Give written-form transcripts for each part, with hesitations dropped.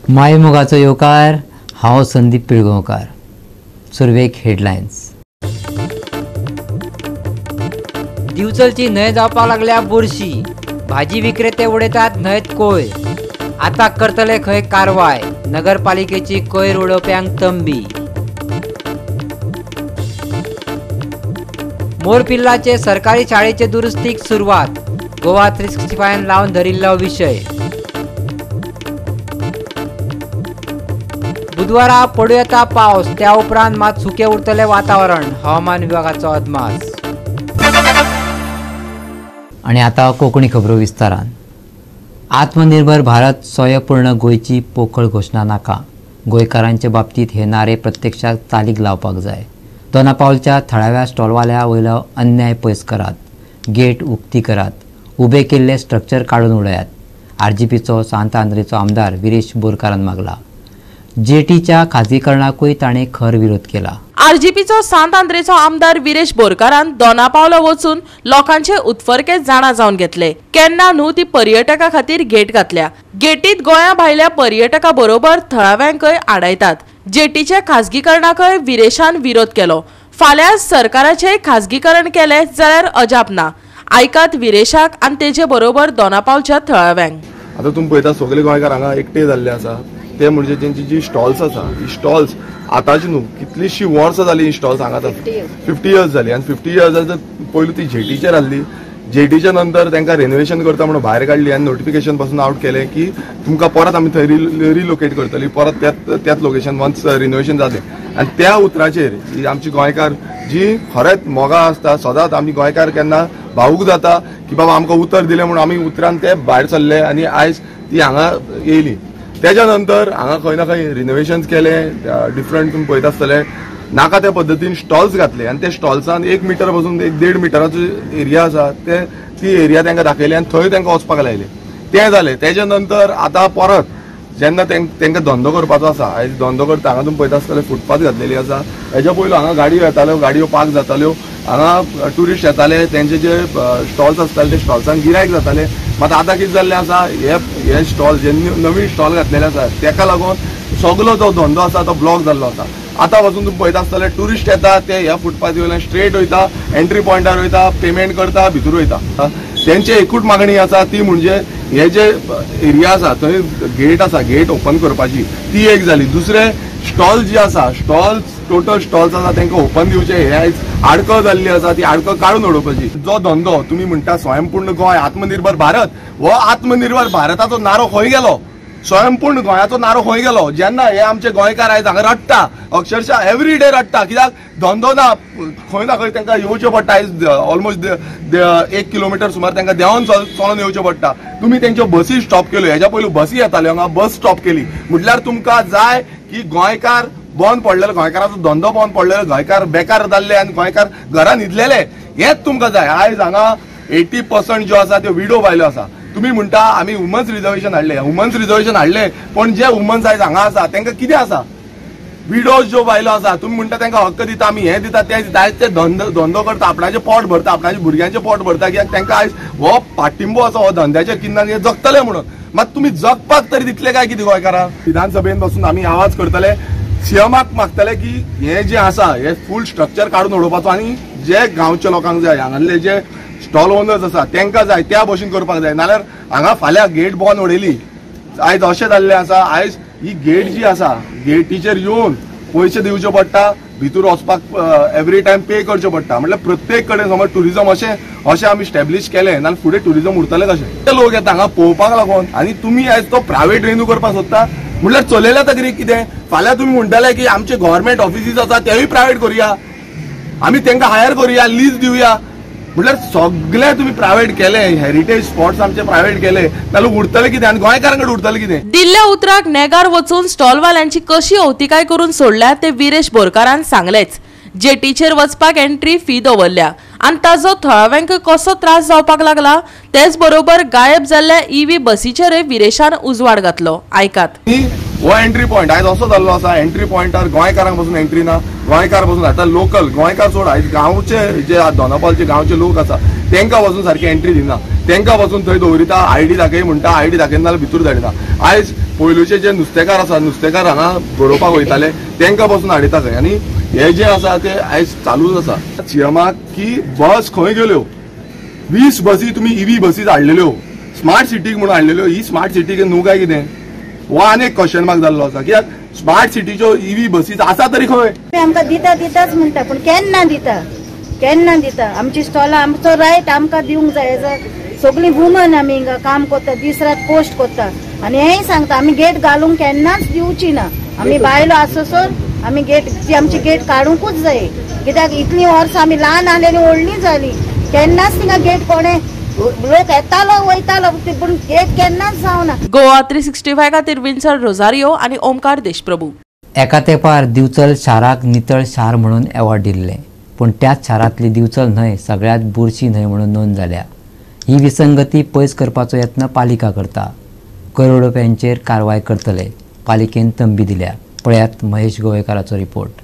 मायमोगाचो येवकार, हांव संदीप पिळगांवकार. सुरवेक हेडलायन्स. दिवचलची न्हंय जावपाक लागल्या बुरशी. भाजी विक्रेते उडयतात न्हंयत कोयर. आतां करतले खंय कारवाय. नगरपालिकेची कोयर उडोवप्यांक तंबी. मोरपिल्लाचे सरकारी शाळेचे दुरुस्तीक सुरवात. गोवा 365 लावन धरिल्लो विशय. बुधवारा पडू येता पावस. त्या उपरांत मात सुके उरतले वातावरण. हवामान विभागाचो अदमास. आणि आता कोंकणी खबरो विस्तारान. आत्मनिर्भर भारत स्वयंपूर्ण गोंयची पोकळ घोशणा नाका. गोंयकारांचे बाबतीत हे नारे प्रत्यक्षात चालीक लावपाक जाय. दोनापावलच्या थळाव्या स्टॉलवाल्या वयलो अन्याय पयस करात. गेट उक्ती करात. उबे केल्ले स्ट्रक्चर काडून उडयात. आरजीपीचो सांत आंद्रेचो आमदार विरेश बोरकारान मागला. जेटीच्या खाजगीकरणाकूय ताणें खर विरोध केला. आरजीपीचो सांत आंद्रेचो आमदार विरेश बोरकारान दोनापावला वचून लोकांचे उत्फर्के जाणा जावन घेतले. केन्ना न्हू ती पर्यटका खातीर गेट घातल्या. गेटीत गोंया भायल्या पर्यटका बरोबर थळाव्यांकय आडायतात. जेटीच्या खाजगीकरणाकय विरेशान विरोध केलो. फाल्यां सरकाराचें खाजगीकरण केलें जाल्यार अजाप ना. आयकात विरेशाक आनी तेजे बरोबर दोनापावलच्या थळाव्यांक. आता तुम्ही पळयता सगळे गोंयकार हांगा एकटे जाल्ले आसा. ते म्हणजे तेंची जी स्टॉल्स आसा, ही स्टॉल्स आतांची न्हू कितलीशी वर्सां जाली ही स्टॉल्स हांगा 50 इयर्स जाली. आनी 50 इयर्स पयलू ती जेटीचेर आहली. जेटीच्या नंतर तांकां रेनोवेशन करता म्हणून भायर काडली आनी नोटिफिकेशन पासून आउट केलें की तुमकां परत आमी थंय रिलोकेट करतली, परत त्याच लोकेशन वन्स रिनोवेशन जालें. आनी त्या उतराचेर आमची गोंयकार जी खरेंच मोगा आसता, सदांच आमी गोंयकार केन्ना भावूक जाता की बाबा आमकां उतर दिलें म्हणून आमी उतरान ते भायर सरले आनी आयज ती हांगा येयली. त्याच्या नंतर हांगा खंय ना खंय रिनोवेशन्स केले. डिफरंट तुम्ही पळयता आसतले नाका त्या पद्दतीन स्टॉल्स घातले आनी त्या स्टॉल्सान 1 मीटर पासून 1.5 मिटराचो एरिया आसा ती एरिया तांकां दाखयली आनी थंय तांकां वचपाक लायले. तें जालें. तेच्या नंतर आतां परत जेन्ना तांकां धंदो करपाचो आसा, आयज धंदो करता हांगा तुम्ही पळयता आसतले फुटपाथ घातलेली आसा. हेच्या पयलू हांगा गाडयो येताल्यो, गाडयो पार्क जाताल्यो. हांगा ट्युरिस्ट येताले, तेंचे जे स्टॉल्स आसताले ते स्टॉल्सान गिरायक जाताले. मात आतां कितें जाल्लें आसा, हे स्टॉल जे नवीन स्टॉल घातलेले आसा तेका लागून सगळो जो धंदो आसा तो ब्लॉक जाल्लो आसा. आतां वचून तुम्ही पळयता आसतले ट्युरिस्ट येता ते ह्या फुटपाथी वयल्यान स्ट्रेट वयता, एंट्री पॉयंटार वयता, पेमेंट करता, भितर वयता. तेंची एकूच मागणी आसा ती म्हणजे हे जे एरिया आसा थंय गेट आसा, गेट ओपन करपाची ती एक जाली. दुसरे स्टॉल जी आसा, टोटल स्टॉल्स आसा तांकां ओपन दिवचे. हे आयज आडको जाल्ली आसा ती आडको काडून उडोवपाची. जो धंदो तुमी म्हणटा स्वयंपूर्ण गोंय, आत्मनिर्भर भारत, हो आत्मनिर्भर भारताचो नारो खंय गेलो? स्वयंपूर्ण गोंयाचो नारो खंय गेलो? जेन्ना हे आमचे गोंयकार आयज हांगा रडटा, अक्षरशः एवरी डे रडटा. कित्याक धंदो ना, खंय ना खंय तांकां येवचें पडटा. आयज ऑलमोस्ट 1 किलोमिटर सुमार तांकां देंवन चलोन येवचें पडटा. तुमी तेंच्यो बसी स्टॉप केल्यो. हेच्या पयलू बसी येताल्यो, हांगा बस स्टॉप केली. म्हटल्यार तुमकां जाय की गोंयकार बंद पडलेलो, गोंयकाराचो धंदो बंद पडलेलो, गोंयकार बेकार जाल्ले आनी गोंयकार घरान न्हिदलेले, हेच तुमकां जाय. आयज हांगा 80% ज्यो आसा त्यो विडो बायलो आसा. तुम्ही म्हणटा आमी वुमन्स रिजर्वेशन हाडले, वुमन्स रिजर्वेशन हाडले, पण जे वुमन्स आयज हांगा आसा तांकां कितें आसा? विडोज ज्यो बायलो आसा तुम्ही म्हणटा तांकां हक्क दिता, आमी हें दिता तें दिता. आयज ते धंदो करता, आपणाचें पोट भरता, आपणाच्या भुरग्यांचें पोट भरता. कित्याक तांकां आयज हो पाठिंबो आसा हो धंद्याच्या किन्नान हे जगतले म्हणून. मात तुमी जगपाक तरी दितले काय कितें गोंयकारां? विधानसभेन बसून आमी आवाज करतले, सीएमाक मागतले की हे जे आसा हे फूल स्ट्रक्चर काडून उडोवपाचो आनी जे गांवच्या लोकांक जाय, हांगासले जे स्टॉल ओनर्स आसा तांकां जाय त्या भशेन करपाक जाय. नाल्यार हांगा फाल्यां गेट बंद उडयली. आयज अशें जाल्लें आसा, आयज ही गेट जी आसा गेटीचेर येवन पयशे दिवचे पडटा, भितर वचपाक एवरी टायम पे करचें पडटा. म्हटल्यार प्रत्येक कडेन समज टुरिजम अशें आमी स्टॅब्लिश केलें नाल्यार फुडें टुरिजम उरतलें कशें? ते लोक येता हांगा पळोवपाक लागून आनी तुमी आयज तो प्रायवेट रेन्यू करपाक सोदता. म्हटल्यार चलयल्या तरी कितें? फाल्यां तुमी म्हणटाले की आमचे गव्हर्मेंट ऑफिसीस आसा तेवूय प्रायवेट करुया, आमी तांकां हायर करुया, लीज दिवया. म्हटल्यार सगळे तुम्ही प्रायवेट केले, हेरिटेज स्पॉट्स आमचे प्रायवेट केले, नाल्यार उरतले कितें आनी गोंयकारांकडे उरतले कितें? दिल्ल्या उतराक नेगार वचून स्टॉलवाल्यांची कशी अवतिकाय करून सोडल्या ते विरेश बोरकारान सांगलेच. जेटीचेर वचपाक एंट्री फी दवरल्या आनी ताजो थळाव्यांक कसो त्रास जावपाक लागला. तेच बरोबर गायब जाल्ल्या ईव्ही बसीचेर विरेशान उजवाड घातलो. आयकात. हो एंट्री पॉयंट आयज असो जाल्लो आसा. एंट्री पॉयंटार गोंयकारांक पासून एंट्री ना. गोंयकार पासून आतां लोकल गोंयकार सोड आयज गांवचे जे दोनापावलचे गांवचे लोक आसा तांकां वचून सारकी एंट्री दिना. तांकां वचून थंय दवरिता, आयडी दाखय म्हणटा, आयडी दाखयना जाल्यार भितूर धाडिता. आयज पयलुचे जे नुस्तेकार आसा, नुस्तेकार हांगा गडोवपाक वयताले तांकां पासून हाडिता खंय. आनी हे जे आसा ते आयज चालूच आसा. सीएमाक की बस खंय गेल्यो, 20 बसी तुमी ईव्ही बसीज हाडलेल्यो, स्मार्ट सिटीक म्हणून हाडलेल्यो. ही स्मार्ट सिटीक न्हू काय कितें, हो आनी एक क्वेश्चन मार्क जाल्लो आसा. कित्याक स्मार्ट सिटीच्यो ईव्ही बसीज आसा तरी खंय. आमकां दिताच म्हणटा, पूण केन्ना दिता. आमची स्टॉलां आमचो रायट आमकां दिवंक जाय. सगळीं वुमन आमी हिंगा काम करता, दीस रात पोस्ट करता, आनी हेंय सांगता आमी गेट घालूंक केन्नाच दिवची ना. आमी बायलो आसोसोन आमी गेट आमची गेट काडूंकूच जाय. कित्याक इतलीं वर्सां आमी ल्हान आसलेलीं व्हडलीं जालीं, केन्नाच थिंगा गेट कोणें लोक येतालो वयतालो पूण गेट केन्नाच जावना. गोवा 365 खातीर विन्सर रोझारियो आनी ओमकार देशप्रभू. एका तेंपार दिवचल शाराक नितळ शार म्हणून अवॉर्ड दिल्ले, पूण त्याच शारांतली दिवचल न्हंय सगळ्यांत बुरशी न्हंय म्हणून नोंद जाल्या. ही विसंगती पयस करपाचो यत्न पालिका करता. करोड रुपयांचेर कारवाय करतले. पालिकेन तंबी दिल्या. पळयात महेश गोवेकाराचो रिपोर्ट.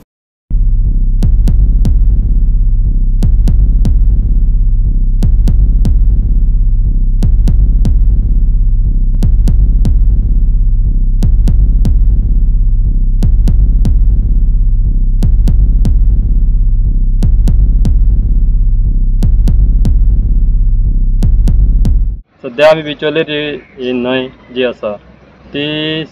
सध्या आमी बिचोलेर ही न्हंय जी आसा ती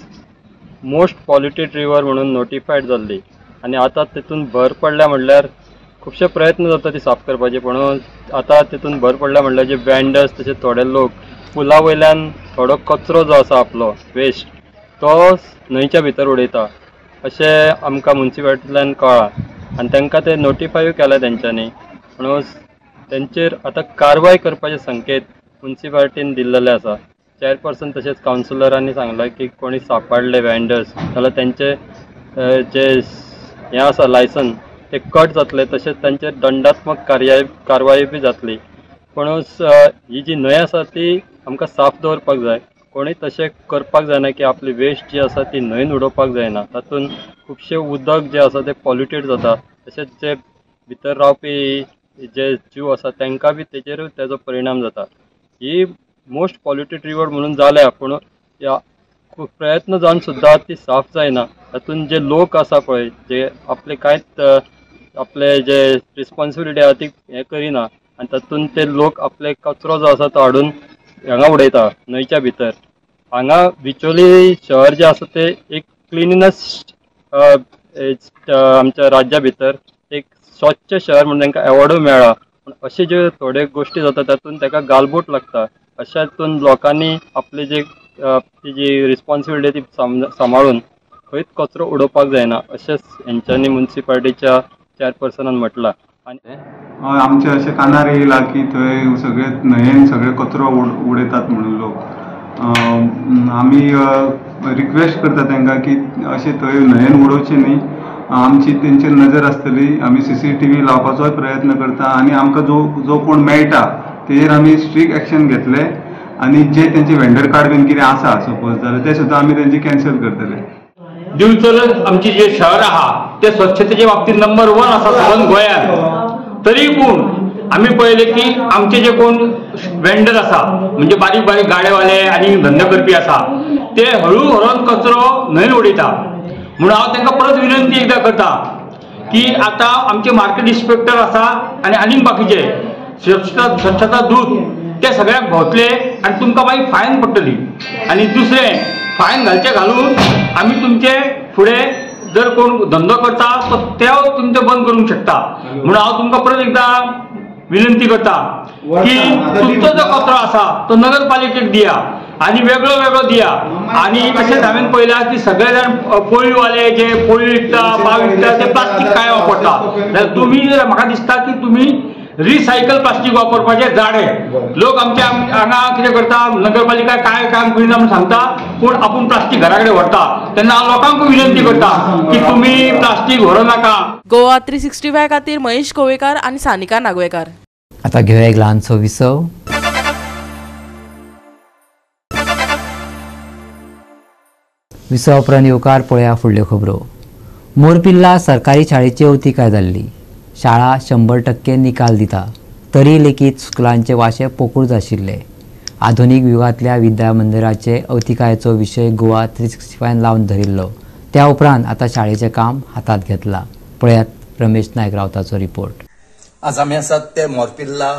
मोस्ट पॉल्युटेड रिवर म्हणून नोटिफायड जाल्ली आनी आतां तितून भर पडल्या म्हणल्यार खुबशे प्रयत्न जाता ती साफ करपाचे. पूण आतां तितून भर पडल्या म्हणल्यार जे वेंडर्स तशें थोडे लोक पुला वयल्यान थोडो कचरो जो आसा आपलो वेस्ट तो न्हंयच्या भितर उडयता अशें आमकां मुन्सिपालिटींतल्यान कळ्ळां आनी तांकां ते नोटिफायूय केल्या तेंच्यांनी. म्हणून तेंचेर आतां कारवाय करपाचे संकेत मुन्सिपालिटीन दिल्लेले आसा. चेअरपर्सन तशेंच कावन्सिलरांनी सांगलां की कोणी सांपाडले वेंडर्स जाल्यार तेंचे जे हें आसा लायसन ते कट जातले, तशेंच तांचेर दंडात्मक कारवाय बी जातली. पूण ही जी न्हंय आसा ती आमकां साफ दवरपाक जाय. कोणी तशें करपाक जायना की आपली वेस्ट जी आसा ती न्हंयन उडोवपाक जायना. तातूंत खुबशे उदक जे आसा तें पॉल्युटेड जाता. तशेंच जे भितर रावपी जे जीव आसा तांकां बी तेजेरूय तेजो परिणाम जाता. ही मोस्ट पॉल्युटेड रिवर म्हणून जाल्या, पूण खूब प्रयत्न जावन सुद्दां ती साफ जायना. तातूंत जे लोक आसा पळय जे आपले कांयच आपले जे रिस्पॉन्सिबिलिटी आसा ती हें करिना आनी तातूंत ते लोक आपले कचरो जो आसा तो हाडून हांगा उडयता न्हंयच्या भितर. हांगा बिचोली शहर जें आसा तें एक क्लिनिनस आमच्या राज्या भितर एक स्वच्छ शहर म्हणून तांकां एवॉर्डूय मेळ्ळा. पूण अशे जे थोडे गोश्टी जाता तातूंत ताका गालबोट लागता. अशा हातून लोकांनी आपली जी रिस्पॉन्सिबिलिटी ती सांबाळून खंयच कचरो उडोवपाक जायना अशेंच हेंच्यांनी मुन्सिपालिटीच्या चेअरपर्सनान म्हटलां. आनी आमचे अशें कानार येयला की थंय सगळे न्हंयेन सगळे कचरो उडयतात म्हणून लोक. आमी रिक्वेस्ट करता तांकां की अशें थंय न्हंयेन उडोवचें न्ही. आमची तेंचेर नजर आसतली. आमी CCTV लावपाचोय प्रयत्न करता आनी आमकां जो कोण मेळटा तेजेर आमी स्ट्रिक्ट एक्शन घेतले आनी जे तेंचे वेंडर कार्ड बीन कितें आसा सपोज जाल्यार ते सुद्दां आमी तेंचे कॅन्सल करतले. दिवचल आमची जे शहर आहा ते स्वच्छतेच्या बाबतीत नंबर 1 आसा सगळ्या गोंयांत. तरी पूण आमी पळयले की आमचे जे कोण वेंडर आसा म्हणजे बारीक बारीक गाडेवाले आनी धंदो करपी आसा ते हळू हळून कचरो न्हंयन उडयता. म्हणून हांव तांकां परत विनंती एकदां करता की आतां आमचे मार्केट इन्स्पेक्टर आसा आनी आनीक बाकीचे स्वच्छता दूत ते सगळ्यांक भोंवतले आनी तुमकां मागीर फायन पडटली. आनी दुसरें फायन घालून आमी तुमचे फुडें जर कोण धंदो करता तो तुमचे बंद करूंक शकता. म्हणून हांव तुमकां परत एकदां विनंती करता की तुमचो जो कचरो आसा तो नगरपालिकेक दिया आनी वेगळो वेगळो दिया. आनी तशेंच हांवें पळयलां की सगळे जाण पोळीवाले जे पोळी विकता पाव विकता ते प्लास्टीक काय वापरता. जाल्यार तुमी म्हाका दिसता की तुमी रिसायकल प्लास्टीक वापरपाचें झाडे. लोक आमचे हांगा कितें करता नगरपालिका काय काम करिना म्हूण सांगता पूण आपूण प्लास्टीक घरा कडेन व्हरता. तेन्ना हांव लोकांकूय विनंती करता की तुमी प्लास्टीक व्हरू नाका. गोवा 365 खातीर महेश गोवेकार आनी सानिका नागवेकर. आता घेऊया एक ल्हानसो विसव. विसव उपरांत येवकार पळया फुडल्यो खबरो. मोरपिल्ला सरकारी शाळेची अवतिकाय जाल्ली. शाळा 100% निकाल दिता तरी लेगीत स्कुलांचे वाशे पोकूळ आशिल्ले. आधुनिक युगातल्या विद्या मंदिराचे अवतिकायेचो विषय गोवा 365 लावन धरिल्लो. त्या उपरांत आता शाळेचे काम हातात घेतला. पळयात रमेश नायक रावताचो रिपोर्ट. आज आमी आसात ते मोरपिल्ला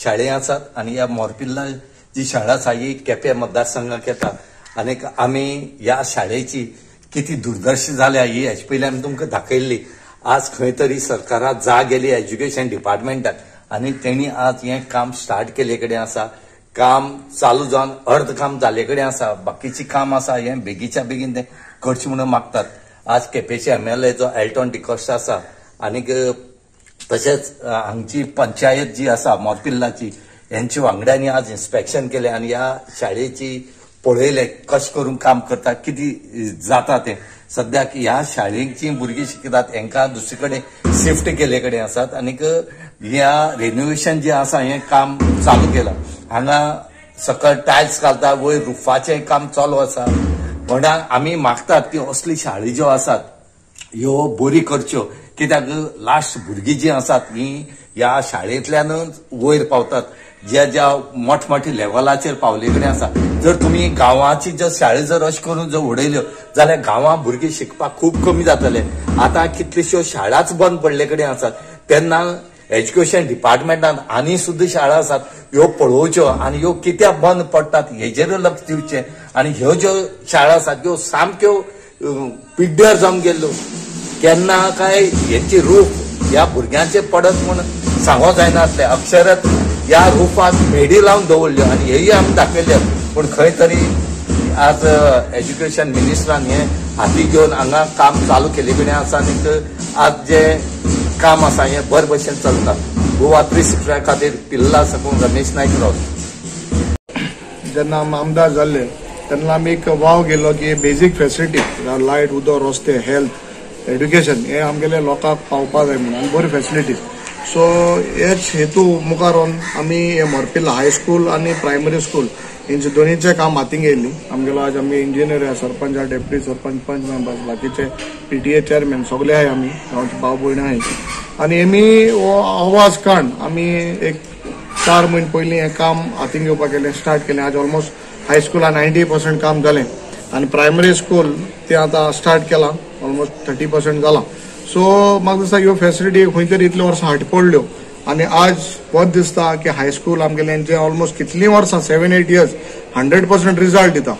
शाळे आसात आणि ह्या मोरपिल्ला जी शाळा आसा ही केपें मतदारसंघाक येता आनी आमी ह्या शाळेची किती दुर्दर्श जाल्या ही हेचे पयलीं आमी तुमकां दाखयल्ली. आज खंय तरी सरकाराक जाग गेली एज्युकेशन डिपार्टमेंटाक आनी तेणी आज हें काम स्टार्ट केले कडेन आसा. काम चालू जावन अर्ध काम जाले कडेन आसा. बाकीची काम आसा हें बेगीच्या बेगीन तें करचें म्हणून मागतात. आज केपेंचे MLA जो एल्टॉन डिकोस्टा आसा आनीक तशेंच हांगची पंचायत जी आसा मोरपिल्लाची यांच्या वांगड्यांनी आज इन्स्पेक्शन केले आणि ह्या शाळेची पळयले कशें करून काम करता किती जाता ते. सद्याक ह्या शाळेची भुरगीं शिकतात हांकां दुसरे कडेन शिफ्ट केले कडेन आसात आनीक ह्या रेनोवेशन जे आसा हें काम चालू केलां. हांगा सकयल टायल्स घालता वयर रुफाचें काम चालू आसा. म्हणून आमी मागतात की असली शाळी ज्यो आसात ह्यो बरी करच्यो कित्याक लास्ट भुरगीं जी आसात ही ह्या शाळेंतल्यानच वयर पावतात ज्या मोठमोठ्या लेवलाचेर पावले कडेन आसा. जर तुमी गांवाची जर शाळे जर अशें करून जर उडयल्यो जाल्यार गांवां भुरगीं शिकपाक खूब कमी जातले. आतां कितल्योश्यो शाळाच बंद पडले कडेन आसात तेन्ना एज्युकेशन डिपार्टमेंटान आनी सुद्दां शाळा आसात ह्यो पळोवच्यो आनी ह्यो कित्याक बंद पडटात हेजेर लक्ष दिवचें. आनी ह्यो ज्यो शाळा आसात ह्यो सामक्यो पिड्ड्यार जावन गेल्ल्यो. केन्ना काय हेची रूफ ह्या भुरग्यांचे पडत म्हूण सांगो जायनासलें. अक्षरत ह्या रुफाक मेडी लावन दवरल्यो आनी हेय आमी दाखयल्यो. पूण खंय तरी आज एज्युकेशन मिनिस्टरान हें हाती घेवन हांगा काम चालू केले कडेन आसा आनीक आज जे काम आसा हें बरे भशेन चलता. गोवा 365 खातीर पिल्ला साकून रमेश नायक रावता. जेन्ना आमदार जाल्ले तेन्ना आमी एक वाव गेलो की बेजीक फेसिलिटी लायट उदक रस्ते हेल्थ एड्युकेशन हे आमगेले लोकांक पावपाक जाय म्हणून बरी फेसिलिटीज. सो हेच हेतू मुखार व्हरून आमी हे मोरपिल्ला हायस्कूल आनी प्रायमरी स्कूल हेंचे दोनीचे काम हातीन घेयल्ली. आमगेलो आज आमी इंजिनियर सरपंच डेप्युटी सरपंच पंच मेंबर्स बाकीचे PTA चेअरमॅन सगळे आहाय आमी गांवचे भाव भयण आहाय आनी आमी हो आवाज काण आमी एक 4 म्हयने पयलीं हें काम हातीन घेवपाक केलें स्टार्ट केलें. आज ऑलमोस्ट हायस्कुलान 90% काम जालें आनी प्रायमरी स्कूल तें आतां स्टार्ट केलां ऑलमोस्ट 30% जालां. सो म्हाका दिसता ह्यो फेसिलिटी खंय तरी इतले वर्सां हाट पडल्यो आनी आज वत दिसता की हायस्कूल आमगेलें जे ऑलमोस्ट कितलीं वर्सां 7-8 years 100% रिजल्ट दिता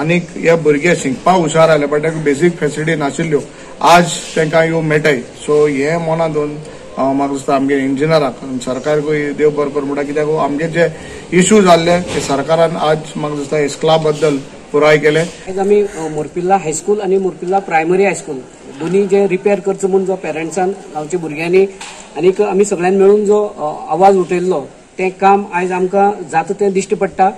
आनीक हे भुरगे शिकपाक हुशार आले बट ताका बेसीक फेसिलिटी नाशिल्ल्यो आज तांकां ह्यो मेळटाय. सो हे मनांत दवरून म्हाका दिसता आमगे इंजिनियराक सरकारूय देव बरें कर म्हणटा कित्याक आमगे जे इश्यू जाल्ले ते सरकारान आज म्हाका दिसता इस्कुला बद्दल पुराय केले. आज आमी मोरपिल्ला हायस्कूल आनी मोरपिल्ला प्रायमरी हायस्कूल दोन्ही जे रिपेअर करचो म्हणून जो पेरंट्सान गांवच्या भुरग्यांनी आनीक आमी सगळ्यांनी मेळून जो आवाज उठयल्लो तें काम आयज आमकां जाता तें दिश्टी पडटा.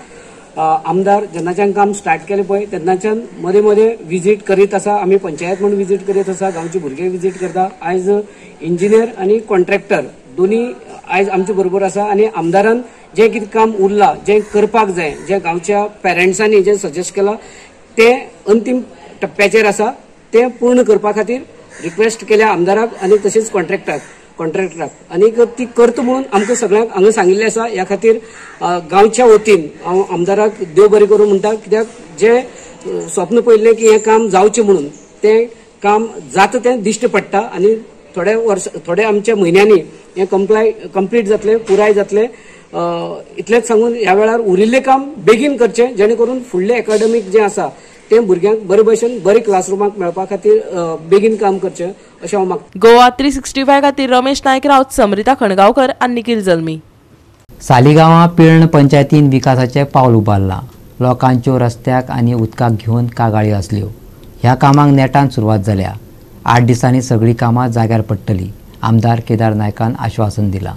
आमदार जेन्नाच्यान काम स्टार्ट केलें पळय तेन्नाच्यान मदें मदें विजीट करीत आसा. आमी पंचायत म्हणून विजीट करीत आसा गांवचे भुरगे विजीट करता. आयज इंजिनियर आनी कॉन्ट्रॅक्टर दोन्ही आयज आमचे बरोबर आसा आनी आमदारान जें कितें काम उरलां जें करपाक जाय जें गांवच्या पेरंट्सांनी जें सजेस्ट केलां तें अंतीम टप्प्याचेर आसा. तें पूर्ण करपा खातीर रिक्वेस्ट केल्या आमदाराक आनी तशेंच कॉन्ट्रॅक्टराक आनीक ती करता म्हणून आमकां सगळ्यांक हांगा सांगिल्लें आसा. ह्या खातीर गांवच्या वतीन हांव आमदाराक देव बरें करूं म्हणटा कित्याक जें स्वप्न पयल्लें की हें काम जावचें म्हणून तें काम जाता तें दिश्टी पडटा आनी थोड्या आमच्या म्हयन्यांनी हें कंप्लीट जातलें पुराय जातलें. इतलेंच सांगून ह्या वेळार उरिल्लें काम बेगीन करचें जेणे करून फुडलें एकाडेमीक जें आसा तें भुरग्यांक बरे भशेन बरे क्लासरुमाक मेळपा खातीर बेगीन काम करचें अशें हांव मागतां. गोवा 365 खातीर रमेश नायक रावत, समरिता खणगांवकर आनी निखिल जल्मी. सालिगांवां पिर्ण पंचायतीन विकासाचें पावल उबारलां. लोकांच्यो रस्त्याक आनी उदकाक घेवन कागाळी आसल्यो. ह्या कामाक नेटान सुरवात जाल्या. 8 दिसांनी सगळीं कामां जाग्यार पडटलीं. आमदार केदार नायकान आश्वासन दिलां.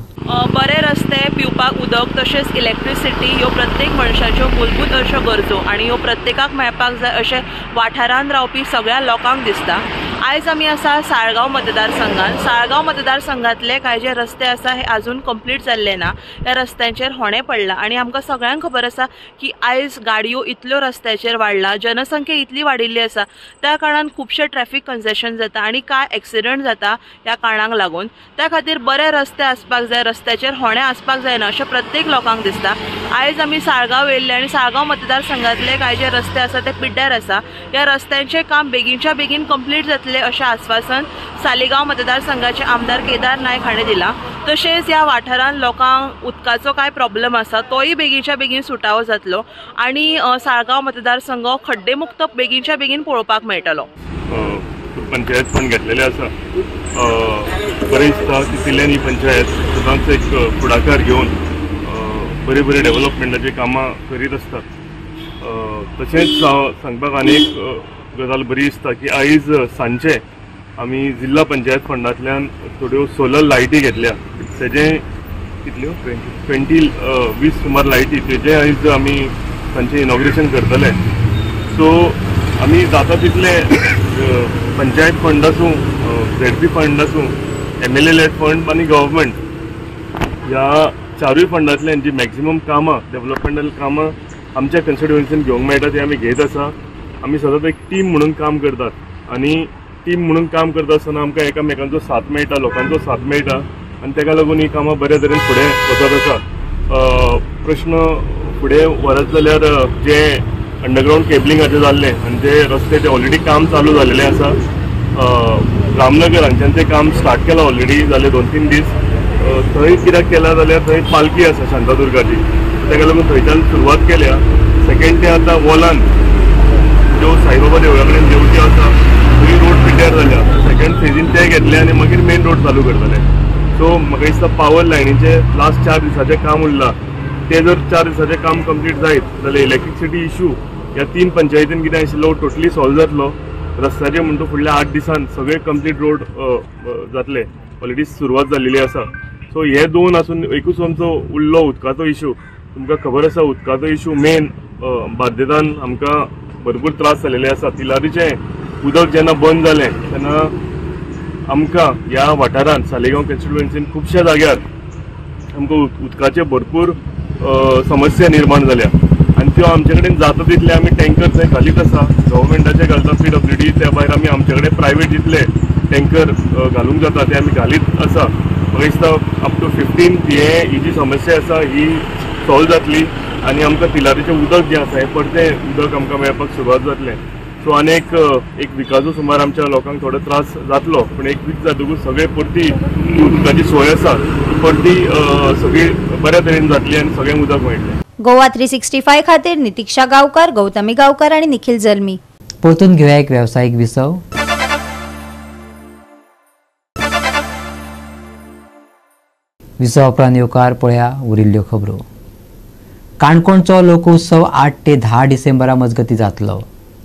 बरे रस्ते, पिवपाक उदक तशेंच इलेक्ट्रिसिटी ह्यो प्रत्येक मनशाच्यो मूलभूत अश्यो गरजो आनी ह्यो प्रत्येकाक मेळपाक जाय अशें वाठारांत रावपी सगळ्या लोकांक दिसता. आयज आमी आसा साळगांव मतदारसंघात. साळगांव मतदारसंघातले कांय जे रस्ते आसा हे अजून कंप्लीट जाल्ले ना. ह्या रस्त्यांचेर होणे पडला आणि आमकां सगळ्यांक खबर आसा की आयज गाडयो इतल्यो रस्त्याचेर वाडला, जनसंख्या इतली वाडिल्ली आसा, त्या कारणान खुबशे ट्रॅफिक कंजेशन जाता आणि काय एक्सिडंट जाता ह्या कारणाक लागून. त्या खातीर बरे रस्ते आसपाक जाय, रस्त्याचेर होणे आसपाक जायना अशें प्रत्येक लोकांक दिसता. आयज आमी साळगांव येयल्ले आणि साळगांव मतदारसंघातले कांय जे रस्ते आसा ते पिड्ड्यार आसा. ह्या रस्त्यांचे काम बेगीनच्या बेगीन कंप्लीट जातले अशें आश्वासन सालिगांव मतदारसंघाचे आमदार केदार नायक हाणें दिला. तशेंच ह्या वाठारांत लोकांक उदकाचो काय प्रॉब्लेम आसा तोय बेगीनच्या बेगीन सुटावो जातलो आणि साळगांव मतदारसंघ खड्डेमुक्त बेगीनच्या बेगीन पळोवपाक मेळटलो. पंचायत फंड घेतलेले आसा. बरें दिसता की तिल्यान ही पंचायत सदांच एक फुडाकार घेवन बरे बरे डेव्हलपमेंटाची कामां करीत आसतात. तशेंच सांगपाक आनी एक गजाल बरी दिसता की आयज सांजचे आमी जिल्हा पंचायत फंडांतल्यान थोड्यो सोलर लायटी घेतल्या. तेजे कितल्यो 20 सुमार लायटी तेजे आयज आमी तांचें इनॉग्रेशन करतले. सो आमी जाता तितले पंचायत फंड आसूं, ZP फंड आसूं, MLA लेड फंड आनी गव्हर्मेंट ह्या चारूय फंडांतल्यान जी मॅक्झिमम कामां डेव्हलपमेंटल कामां आमच्या कन्स्टिट्युएन्सीन घेवंक मेळटा ती आमी घेत आसा. आमी सदांच एक टीम म्हणून काम करतात आणि टीम म्हणून काम करता आसतना आमकां एकामेकांचो साथ मेळटा, लोकांचो साथ मेळटा आणि ताका लागून ही कामां बऱ्या तरेन फुडें वचत आसा. प्रश्न फुडें व्हरत जाल्यार जे अंडरग्रावंड केबलिंगाचें जाल्लें आनी जे रस्ते ते ऑलरेडी काम चालू जाल्लेलें आसा. रामनगर हांच्यान तें काम स्टार्ट केलां ऑलरेडी जाले 2-3 दीस. थंय कित्याक केला जाल्यार थंय पालखी आसा शांतादुर्गाची, ताका लागून थंयच्यान सुरवात केल्या. सेकेंड ते आतां वॉलान ज्यो साईबाबा देवळा कडेन देवळी आसा थंय रोड पिड्ड्यार जाल्या. सेकेंड फेजीन ते घेतले आनी मागीर मेन रोड चालू करतले. सो म्हाका दिसता पावर लायनीचे लास्ट 4 दिसाचें काम उरलां. ते जर 4 दिसाचें काम कंप्लीट जायत जाल्यार इलेक्ट्रिसिटी इशू ह्या 3 पंचायतीन कितें आशिल्लो टोटली सॉल्व जातलो. रस्त्याचे म्हणटा फुडल्या 8 दिसान सगळे कंप्लीट रोड जातले. ऑलरेडी सुरवात जाल्लेली आसा. सो हे 2 आसून एकूच आमचो उरलो उदकाचो इशू. तुमकां खबर आसा उदकाचो इशू मेन बार्देजान आमकां भरपूर त्रास जाल्लेले आसा. तिलारीचें उदक जेन्ना बंद जालें तेन्ना आमकां ह्या वाठारांत सालेगांव कॉन्स्टिट्युएन्सीन खुबश्या जाग्यार आमकां उदकाचे भरपूर समस्या निर्माण जाल्या आनी त्यो आमचे कडेन जाता तितले आमी टँकर थंय घालीत आसा. गव्हर्मेंटाचे घालता PWD, त्या भायर आमी आमचे कडेन प्रायवेट जितले टँकर घालूंक जाता ते आमी घालीत आसा. म्हाका दिसता अप टू 15 ही जी समस्या आसा ही सॉल्व जातली आनी आमकां तिलारीचें उदक जें आसा हें परतें उदक आमकां मेळपाक सुरवात जातलें. सो आनीक एक विकाचो सुमार आमच्या लोकांक थोडो त्रास जातलो, पूण एक वीक जातकूच सगळे परती उदकाची सोय आसा परती सगळी बऱ्या तरेन जातली आनी सगळ्यांक उदक मेळटलें. गोवा 365 खातीर नितीक्षा गांवकर, गौतमी गांवकर आणि निखिल जल्मी. परतून घेऊया एक व्यावसायिक विसव. विसव उपरांत येवकार पळया उरिल्ल्यो खबरो. काणकोणचो लोकोत्सव 8 ते 10 डिसेंबरा मजगती जातलो.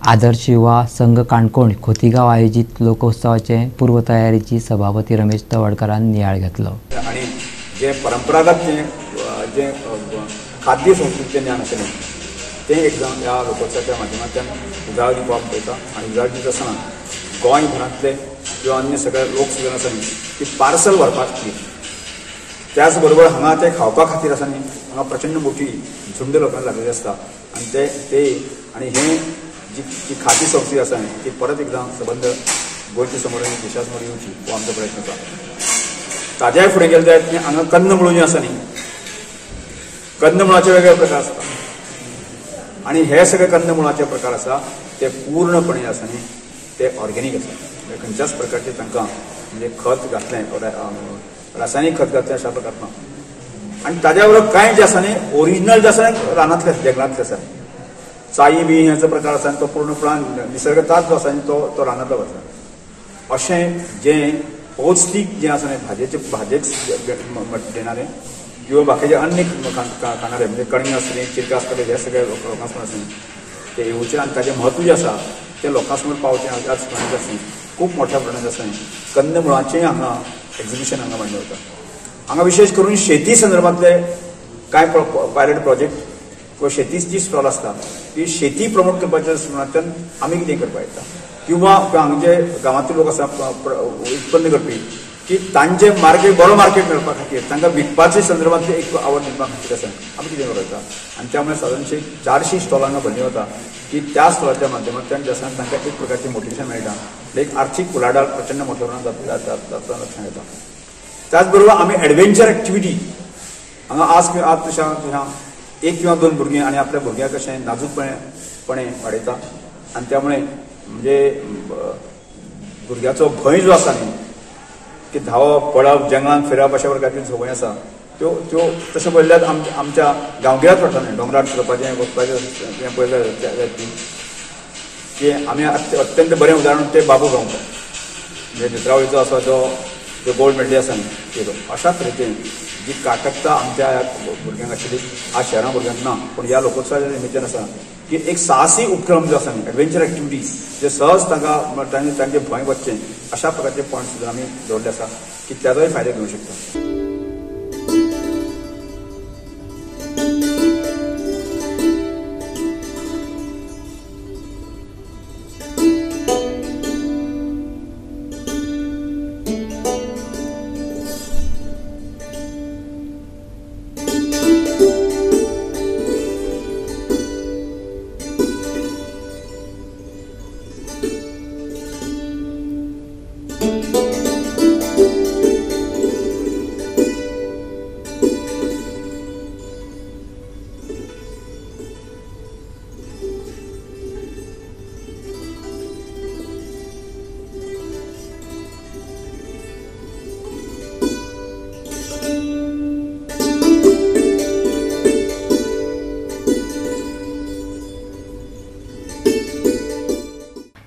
आदर्श युवा संघ काणकोण खोतीगांव आयोजित लोकोत्सवाचे पूर्वतयारीची सभापती रमेश तवडकरान नियाळ घेतलो. आणि जे परंपरागत जे खाद्य संस्कृतीचें ज्ञान आशिल्लें तें एकदम ह्या लोकोत्सवाच्या माध्यमांतल्यान उजाळ दिवपाक पळयता. आनी उजाळ दिता आसतना गोंयभरांतले किंवा अन्य सगळे लोक सुद्दां आसा न्ही ती पार्सल व्हरपाक ती. त्याच बरोबर हांगा ते खावपा खातीर आसा न्ही हांगा प्रचंड मोठी झुंड लोकांक लागलेली आसता आनी ते आनी हे जी खाद्य संस्कृती आसा न्ही ती परत एकदां संबंद गोंयच्या समोर आनी देशा समोर येवची हो आमचो प्रयत्न आसा. ताज्याय फुडें गेले जायत हांगा कंदमुळो जी आसा न्ही कंदमुळाचे वेगळे प्रकार आसता आणि हे सगळे कंदमुळाचे प्रकार आसा ते पूर्णपणे आसा न्ही ते ऑर्गेनीक आसा. म्हणजे खंयच्याच प्रकारचे तांकां म्हणजे खत घातलें रासायनीक खत घातलें अशा प्रकार ना. आनी ताज्या बरोबर कांय जे आसा न्ही ओरिजिनल जे आसा रानांतले जंगलांतले आसा. चाई बी हेचो प्रकार आसा तो पूर्णपणान निसर्गताच जो आसा तो रानांतलो आसा. अशें जें पौश्टीक जें आसा न्ही भाजयेक देणारें किंवा बाकीचे अन्य खाणारे म्हणजे कणगां आसतलीं चिरकां आसतले हे सगळे लोकां समोर आसतले ते येवचे आनी ताचें म्हत्व जें आसा तें लोकां समोर पावचें त्याच प्रमाणे आसा खूब मोठ्या प्रमाणांत आसा कंदमुळाचें हांगा एक्झिबिशन हांगा मांडलें वता. हांगा विशेश करून शेती संदर्भांतले कांय पायलट प्रोजेक्ट किंवा शेतीची स्टॉल आसता ती शेती प्रमोट करपाच्या संदर्भांतल्यान आमी कितें करपाक येता किंवा हांगचे गांवांतले लोक आसा उत्पन्न करपी की तांचे मार्केट बरो मार्केट मेळपा खातीर तांकां विकपाच्या संदर्भांत एक आवड निर्माण खातीर आसा आमी कितें करता आनी त्यामुळे सादारणशे 400 स्टॉल हांगा भरली वता की त्या स्टॉलाच्या माध्यमांतल्यान जे आसा तांकां एक प्रकारची मोटिवेशन मेळटा एक आर्थीक उलाढाल प्रचंड मोठ्या प्रमाणात जाता लक्षांत येता. त्याच बरोबर आमी एडवेंचर एक्टिविटी हांगा आज तशा 1 किंवा 2 भुरगीं आनी आपल्या भुरग्यांक कशें नाजूकपणे वाडयता आनी त्यामुळे म्हणजे भुरग्याचो भंय जो आसा न्ही की धावप पळप जंगलांत फिरप अशा प्रकारची संवय आसा त्यो तशें पळयल्यार आमच्या गांवगिऱ्याच वाठारांनी डोंगरार चलपाचें वचपाचें पळयल्यार की आमी अत्यंत बरें उदाहरण ते बाबू गांव म्हणजे नेत्रावळीचो आसा जो गोल्ड मेडली आसा न्ही तो अशा तरेचें जी काटकता आमच्या भुरग्यांक आशिल्ली आज शहरां भुरग्यांक ना पूण ह्या लोकोत्सवाच्या निमित्यान आसा की एक साहसी उपक्रम जो आसा न्ही एडवेंचर एक्टिविटी जे सहज तांचे भंय वचचें अशा प्रकारचे पॉयंट सुद्दां आमी दवरले आसा की त्याचोय फायदो घेवंक शकता.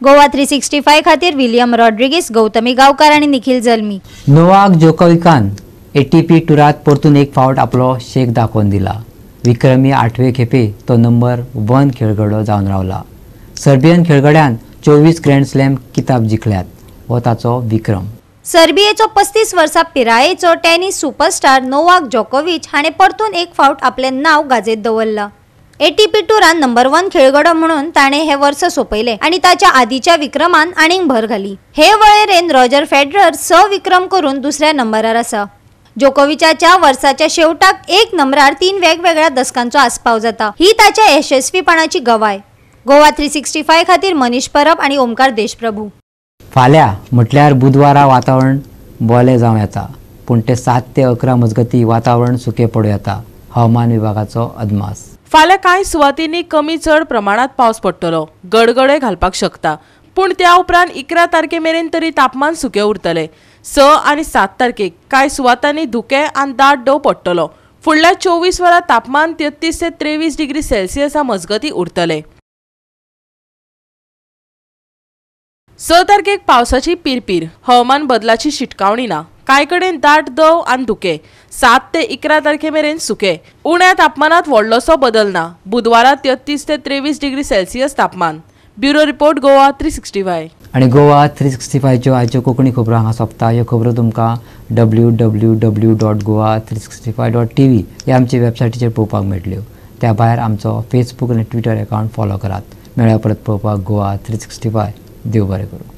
गोवा 365 खातीर विलियम रॉड्रिगीस, गौतमी गांवकार आणि निखिल जल्मी. नोवाक जोकोविकान ATP टुरात परतून एक फावट आपलो शेक दाखोवन दिला. विक्रमी 8वे खेपे तो नंबर 1 खेळगडो जावन रावला. सर्बियन खेळगड्यान 24 ग्रँड स्लॅम किताब जिखल्यात हो ताचो विक्रम. सर्बियेचो 35 वर्सां पिरायेचो टेनिस सुपरस्टार नोवाक जोकोविच हाणें परतून एक फावट आपलें नांव गाजेत दवरला. ATP टुरान नंबर 1 खेळगडो म्हणून ताणें हे वर्स सोंपयले आणि ताच्या आदीच्या विक्रमान आनीक भर घाली. हे वळेरेंत रॉजर फेडरर 6 विक्रम करून दुसऱ्या नंबरार आसा. जोकोविचाच्या वर्साच्या शेवटाक एक नंबरार 3 वेगवेगळ्या दसकांचो आस्पाव जाता. ही ताच्या यशस्वीपणाची गवाय. गोवा 365 खातीर मनीष परब आणि ओमकार देशप्रभू. फाल्यां म्हटल्यार बुधवारा वातावरण बोले जावं येता पूण ते 7 ते 11 मजगती वातावरण सुकें पडूं येता. हवामान विभागाचो अदमास. फाल्यां कांय सुवातींनी कमी चड प्रमाणात पावस पडटलो. गडगडे घालपाक शकता पूण त्या उपरांत 11 तारखे मेरेन तरी तापमान सुकें उरतलें. 6 आनी 7 तारखेक कांय सुवातांनी धुकें आनी दाट दंव पडटलो. फुडल्या 24 वरां तापमान 33 ते 23 डिग्री सेल्सियसा मजगती उरतलें. 6 तारखेक पावसाची पिरपीर. हवामान बदलाची शिटकावणी ना. कांय कडेन दाट दंव आनी धुकें. 7 ते 11 तारखे मेरेन सुकें. उण्या तापमानात व्हडलोसो बदल ना. बुधवारा 33 ते 23 डिग्री सेल्सियस तापमान. Bureau report Goa 365. आणि गोवा 365च्यो आयच्यो कोंकणी खबरो हांगा सोंपता. ह्यो खबरो तुमकां www.goa365.tv ह्या आमचे वेबसायटीचेर पळोवपाक मेळटल्यो. त्या भायर आमचो फेसबूक आनी ट्विटर अकावंट फॉलो करात. मेळ्या परत पळोवपाक गोवा 365. देव बरें करूं.